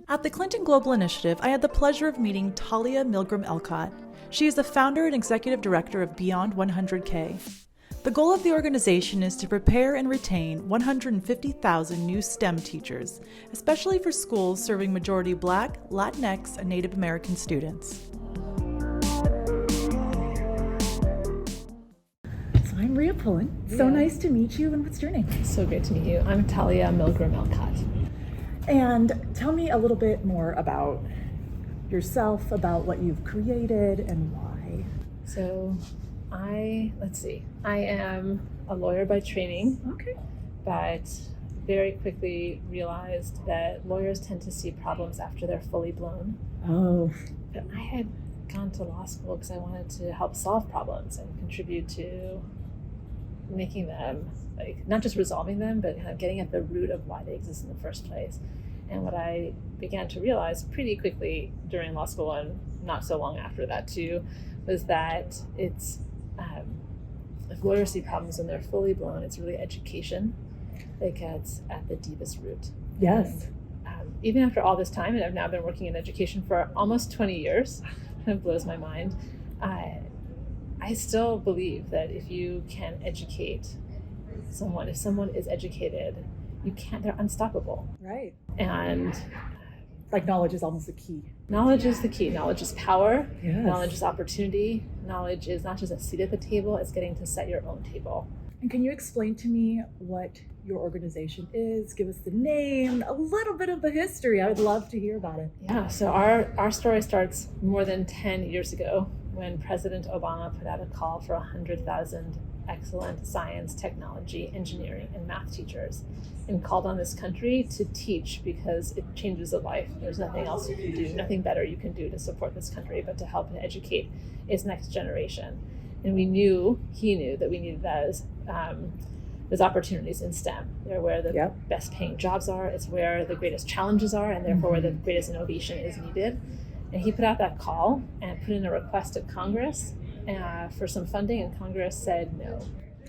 At the Clinton Global Initiative, I had the pleasure of meeting Talia Milgrom-Elcott. She is the founder and executive director of Beyond100K. The goal of the organization is to prepare and retain 150,000 new STEM teachers, especially for schools serving majority Black, Latinx, and Native American students. So I'm Rhea Pullen. So nice to meet you. And what's your name? So great to meet you. I'm Talia Milgrom-Elcott. And tell me a little bit more about yourself, about what you've created and why. So I am a lawyer by training. Okay. But very quickly realized that lawyers tend to see problems after they're fully blown. Oh. But I had gone to law school because I wanted to help solve problems and contribute to making them, like, not just resolving them, but kind of getting at the root of why they exist in the first place. And what I began to realize pretty quickly during law school, and not so long after that too, was that it's if lawyers see problems when they're fully blown, it's really education that gets at the deepest root. Yes. And, even after all this time, and I've now been working in education for almost 20 years, kind of blows my mind. I still believe that if you can educate someone, if someone is educated, they're unstoppable. Right. And like knowledge is almost the key. Knowledge is the key. Knowledge is power. Yes. Knowledge is opportunity. Knowledge is not just a seat at the table, it's getting to set your own table. And can you explain to me what your organization is? Give us the name, a little bit of the history. I would love to hear about it. Yeah, so our story starts more than 10 years ago when President Obama put out a call for 100,000 excellent science, technology, engineering, and math teachers, and called on this country to teach because it changes a life. There's nothing else you can do, nothing better you can do to support this country but to help and educate its next generation. And he knew that we needed those opportunities in STEM. They're where the best paying jobs are, it's where the greatest challenges are, and therefore where the greatest innovation is needed. And he put out that call and put in a request to Congress for some funding, and Congress said no.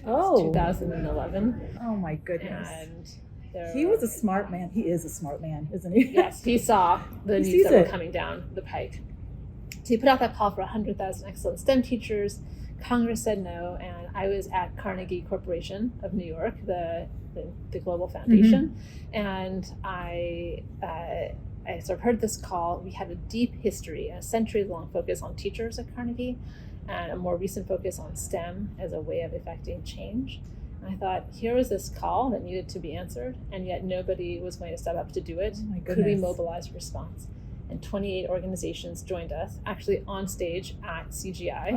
Oh. 2011. Oh my goodness. And he was a smart man. He is a smart man, isn't he? Yes, he saw the needs that were coming down the pike. So he put out that call for 100,000 excellent STEM teachers. Congress said no, and I was at Carnegie Corporation of New York, the global foundation, and I sort of heard this call. We had a deep history, a century-long focus on teachers at Carnegie, and a more recent focus on STEM as a way of effecting change. And I thought, here was this call that needed to be answered, and yet nobody was going to step up to do it. Oh my goodness. Could we mobilize a response? And 28 organizations joined us, actually on stage at CGI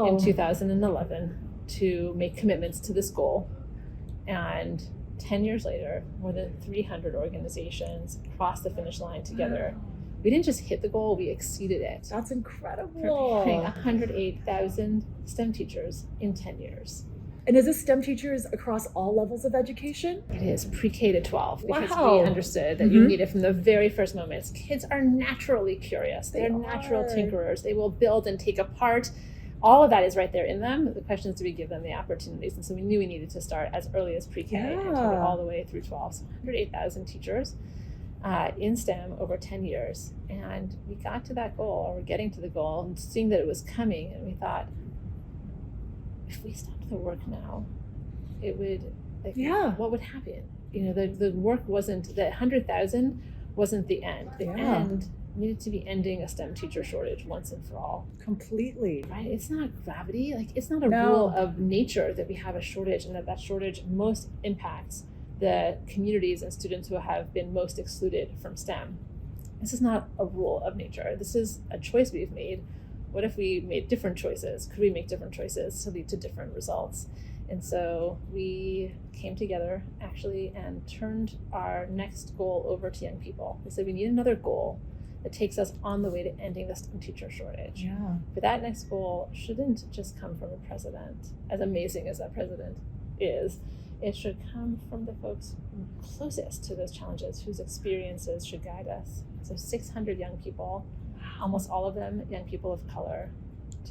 in 2011 to make commitments to this goal. And 10 years later, more than 300 organizations crossed the finish line together. We didn't just hit the goal, we exceeded it. That's incredible. Preparing 108,000 STEM teachers in 10 years. And is this STEM teachers across all levels of education? It is pre-K to 12, because Wow. we understood that you need it from the very first moments. Kids are naturally curious. They're natural tinkerers. They will build and take apart. All of that is right there in them. The question is, do we give them the opportunities? And so we knew we needed to start as early as pre-K and take it all the way through 12. So 108,000 teachers in STEM over 10 years. And we got to that goal, or we're getting to the goal, and seeing that it was coming, and we thought, if we stopped the work now, it would, what would happen? The work wasn't, the 100,000 wasn't the end. The end needed to be ending a STEM teacher shortage once and for all. Completely. Right? It's not gravity. It's not a rule of nature that we have a shortage, and that shortage most impacts the communities and students who have been most excluded from STEM. This is not a rule of nature. This is a choice we've made. What if we made different choices? Could we make different choices to lead to different results? And so we came together actually and turned our next goal over to young people. We said we need another goal that takes us on the way to ending the STEM teacher shortage. Yeah. But that next goal shouldn't just come from the president, as amazing as that president is. It should come from the folks closest to those challenges, whose experiences should guide us. So 600 young people, almost all of them young people of color,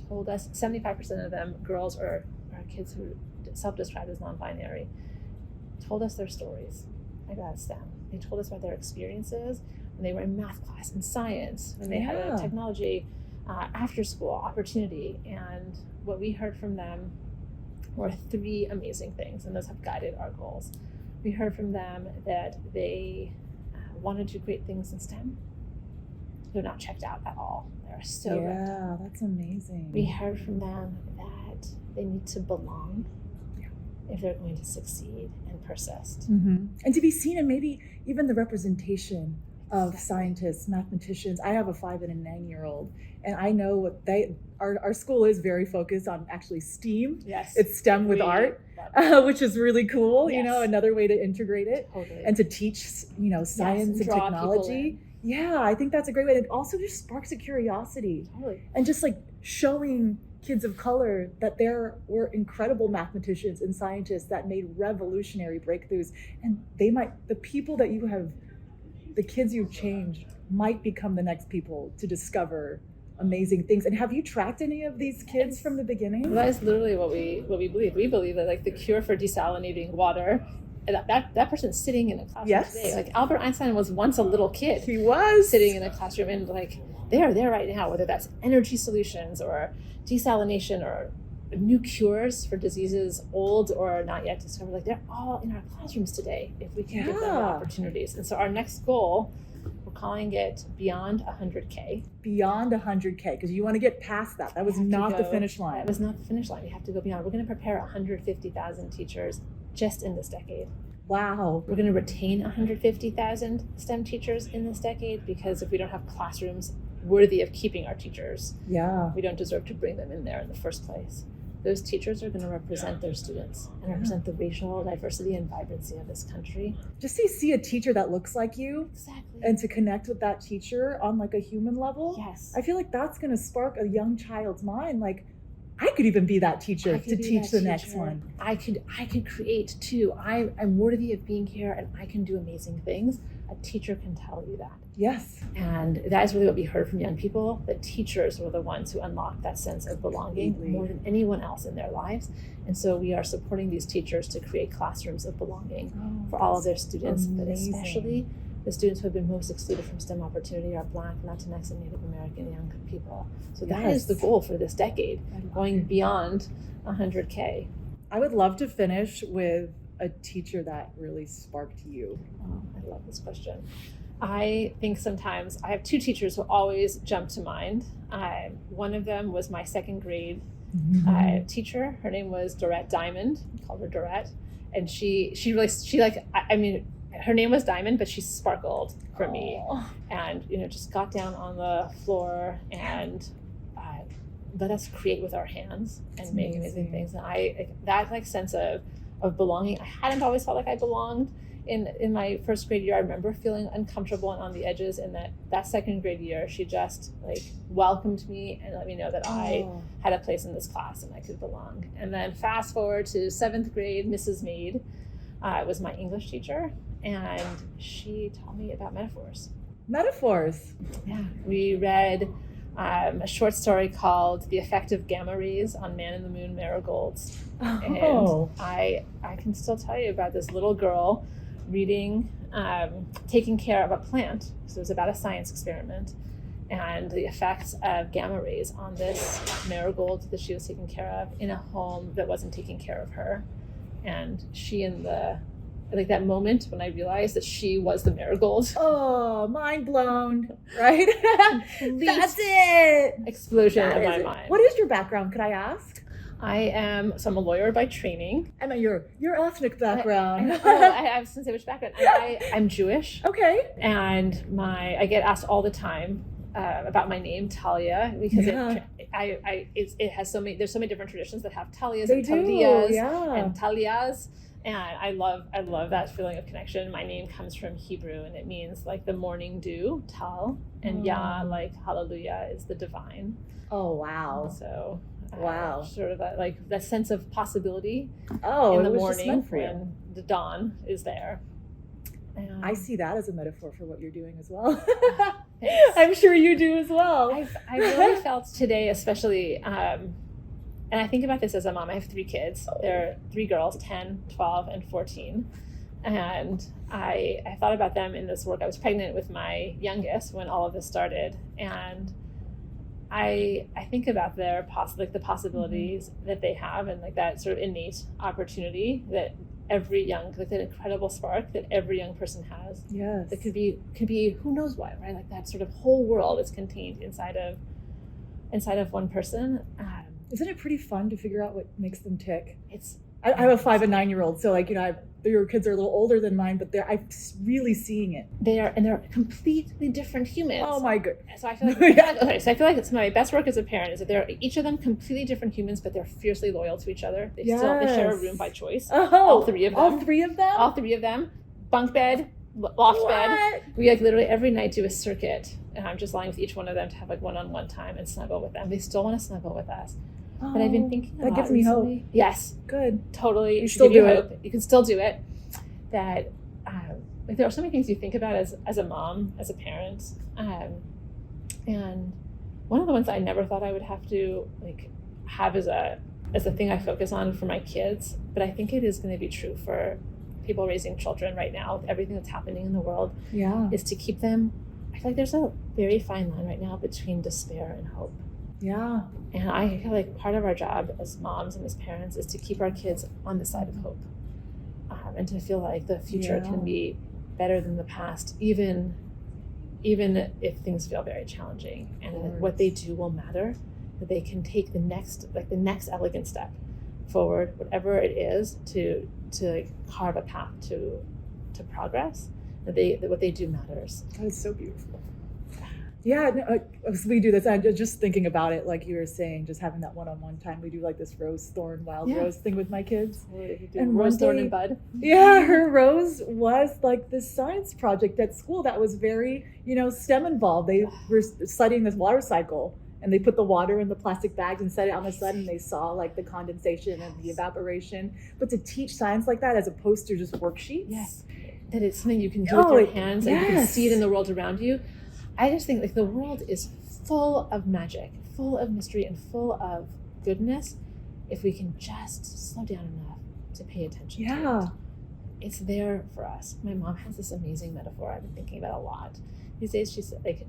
told us, 75% of them girls or kids who self-described as non-binary, told us their stories about STEM. They told us about their experiences when they were in math class and science, when they had a technology after school opportunity. And what we heard from them were three amazing things, and those have guided our goals. We heard from them that they wanted to create things in STEM. They're not checked out at all. They're so yeah, that's amazing. We heard from them that they need to belong if they're going to succeed and persist. Mm-hmm. And to be seen in maybe even the representation of scientists, mathematicians. I have a 5 and a 9-year-old, and I know what our school is very focused on actually STEAM. Yes. It's STEM with art, which is really cool, another way to integrate it and to teach, science and technology. Yeah, I think that's a great way. It also just sparks a curiosity. Totally. And just like showing kids of color that there were incredible mathematicians and scientists that made revolutionary breakthroughs. And the people that you have, the kids you've changed might become the next people to discover amazing things. And have you tracked any of these kids from the beginning? Well, that is literally what we believe. We believe that like the cure for desalinating water, that person's sitting in a classroom today. Like Albert Einstein was once a little kid. He was sitting in a classroom, and like they are there right now, whether that's energy solutions or desalination or new cures for diseases old or not yet discovered. Like they're all in our classrooms today if we can give them opportunities. And so our next goal, we're calling it Beyond100K. Beyond100K, because you want to get past that. That was not the finish line. That was not the finish line. We have to go beyond. We're going to prepare 150,000 teachers just in this decade. Wow. We're going to retain 150,000 STEM teachers in this decade, because if we don't have classrooms worthy of keeping our teachers, we don't deserve to bring them in there in the first place. Those teachers are going to represent their students and represent the racial diversity and vibrancy of this country. Just to see a teacher that looks like you, and to connect with that teacher on like a human level, I feel like that's going to spark a young child's mind. Like, I could even be that teacher to teach the next one. I could create too. I'm worthy of being here, and I can do amazing things. A teacher can tell you that. Yes. And that is really what we heard from young people, that teachers were the ones who unlocked that sense of belonging more than anyone else in their lives. And so we are supporting these teachers to create classrooms of belonging for all of their students, but especially the students who have been most excluded from STEM opportunity are Black, Latinx, and Native American young people. So that is the goal for this decade, going beyond 100K. I would love to finish with a teacher that really sparked you. Oh, I love this question. I think sometimes I have two teachers who always jump to mind. One of them was my second grade teacher. Her name was Dorette Diamond. We called her Dorette. And she her name was Diamond, but she sparkled for me. And, just got down on the floor and let us create with our hands and make amazing things. And that sense of belonging, I hadn't always felt like I belonged. In my first grade year, I remember feeling uncomfortable and on the edges. And that second grade year, she just welcomed me and let me know that I had a place in this class and I could belong. And then fast forward to 7th grade, Mrs. Mead was my English teacher, and she taught me about metaphors. Metaphors? Yeah. We read a short story called The Effect of Gamma Rays on Man in the Moon Marigolds. And I can still tell you about this little girl reading, taking care of a plant. So it was about a science experiment and the effects of gamma rays on this marigold that she was taking care of in a home that wasn't taking care of her. And she that moment when I realized that she was the marigold. Oh, mind blown, right? That's it. Explosion of my mind. What is your background, could I ask? I'm a lawyer by training. And your ethnic background. I was going to say which background. I'm Jewish. Okay. And I get asked all the time about my name, Talia, because it has there's so many different traditions that have Talias and Talias and Talias. And I love that feeling of connection. My name comes from Hebrew, and it means like the morning dew, Tal, and Yah, like hallelujah, is the divine. Oh, wow. So wow, sort of that sense of possibility in the morning when the dawn is there. I see that as a metaphor for what you're doing as well. I'm sure you do as well. I really felt today, especially And I think about this as a mom. I have 3 kids. They're 3 girls, 10, 12, and 14. And I thought about them in this work. I was pregnant with my youngest when all of this started. And I think about their the possibilities that they have, and like that sort of innate opportunity that every young, like that incredible spark that every young person has. Yes. That could be who knows what, right? Like that sort of whole world is contained inside of one person. Isn't it pretty fun to figure out what makes them tick? I have a 5 and 9 year old, so your kids are a little older than mine, but I'm really seeing it. They're completely different humans. Oh my goodness! So I feel like I feel like it's my best work as a parent is that they're each of them completely different humans, but they're fiercely loyal to each other. They share a room by choice. All 3 of them. All 3 of them. All 3 of them. Bunk bed, loft bed. We like literally every night do a circuit, and I'm just lying with each one of them to have like one-on-one time and snuggle with them. They still want to snuggle with us. But I've been thinking a lot that gives me hope. Yes. Good. Totally. You still do it. You can still do it. That like there are so many things you think about as a mom, as a parent. And one of the ones I never thought I would have to like have as a thing I focus on for my kids, but I think it is going to be true for people raising children right now, with everything that's happening in the world, is to keep them. I feel like there's a very fine line right now between despair and hope. Yeah. And I feel like part of our job as moms and as parents is to keep our kids on the side of hope, and to feel like the future can be better than the past, even if things feel very challenging, and that what they do will matter, that they can take the next elegant step forward, whatever it is, to like carve a path to progress, that what they do matters. That is so beautiful. Yeah, we do this. I'm just thinking about it, like you were saying, just having that one-on-one time. We do like this rose thorn, wild rose thing with my kids. And rose thorn and bud. Yeah, her rose was like this science project at school that was very, STEM involved. They were studying this water cycle, and they put the water in the plastic bags and set it out in the sun, and they saw like the condensation and the evaporation. But to teach science like that as opposed to just worksheets, that it's something you can do with your hands, and you can see it in the world around you. I just think like the world is full of magic, full of mystery, and full of goodness if we can just slow down enough to pay attention to it. It's there for us. My mom has this amazing metaphor I've been thinking about a lot. These days she's like,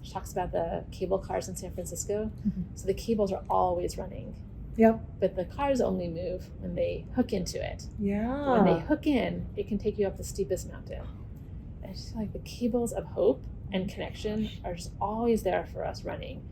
she talks about the cable cars in San Francisco. Mm-hmm. So the cables are always running. Yep. But the cars only move when they hook into it. Yeah. When they hook in, it can take you up the steepest mountain. And I just feel like the cables of hope and connection are just always there for us running.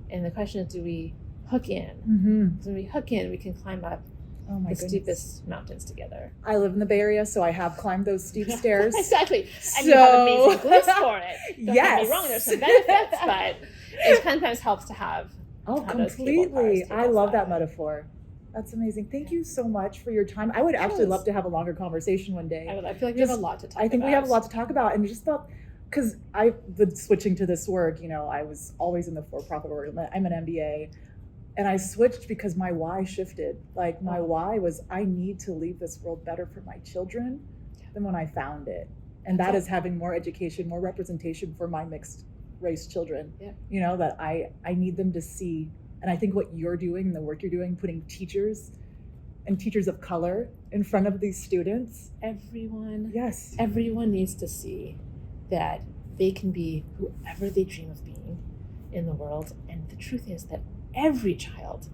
And the question is, do we hook in? Mm-hmm. Because when we hook in, we can climb up the steepest mountains together. I live in the Bay Area, so I have climbed those steep stairs. Exactly. And you have amazing bliss for it. Don't get me wrong, there's some benefits, but it sometimes helps to have completely. I love that metaphor. That's amazing. Thank you so much for your time. I would actually love to have a longer conversation one day. I feel like we have a lot to talk about. I think we have a lot to talk about, and just thought, because I've been switching to this work, I was always in the for-profit world. I'm an MBA, and I switched because my why shifted. Like my why was, I need to leave this world better for my children than when I found it. And that is having more education, more representation for my mixed race children. Yeah. That I need them to see. And I think what you're doing, the work you're doing, putting teachers and teachers of color in front of these students. Everyone needs to see that they can be whoever they dream of being in the world. And the truth is that every child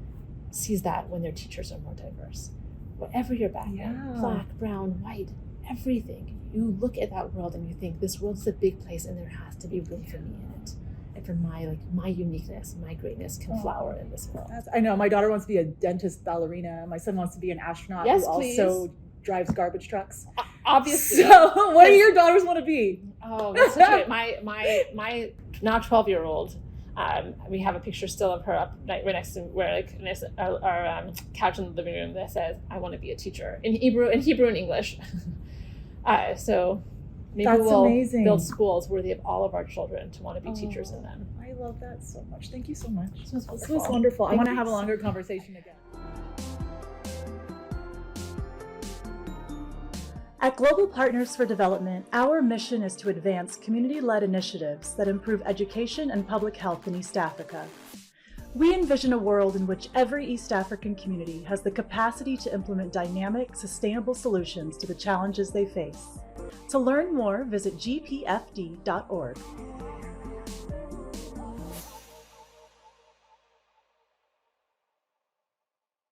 sees that when their teachers are more diverse. Whatever your background, black, brown, white, everything. You look at that world and you think, this world's a big place and there has to be room for me in it. And for my uniqueness, my greatness can flower in this world. I know, my daughter wants to be a dentist ballerina. My son wants to be an astronaut who also drives garbage trucks. Obviously. So what do your daughters want to be? Oh, that's so great. My now 12-year-old, we have a picture still of her up right next to where our couch in the living room that says, "I want to be a teacher," in Hebrew and English. So maybe we'll build schools worthy of all of our children to want to be teachers in them. I love that so much. Thank you so much. This was wonderful. I want to have a longer conversation again. At Global Partners for Development, our mission is to advance community-led initiatives that improve education and public health in East Africa. We envision a world in which every East African community has the capacity to implement dynamic, sustainable solutions to the challenges they face. To learn more, visit gpfd.org.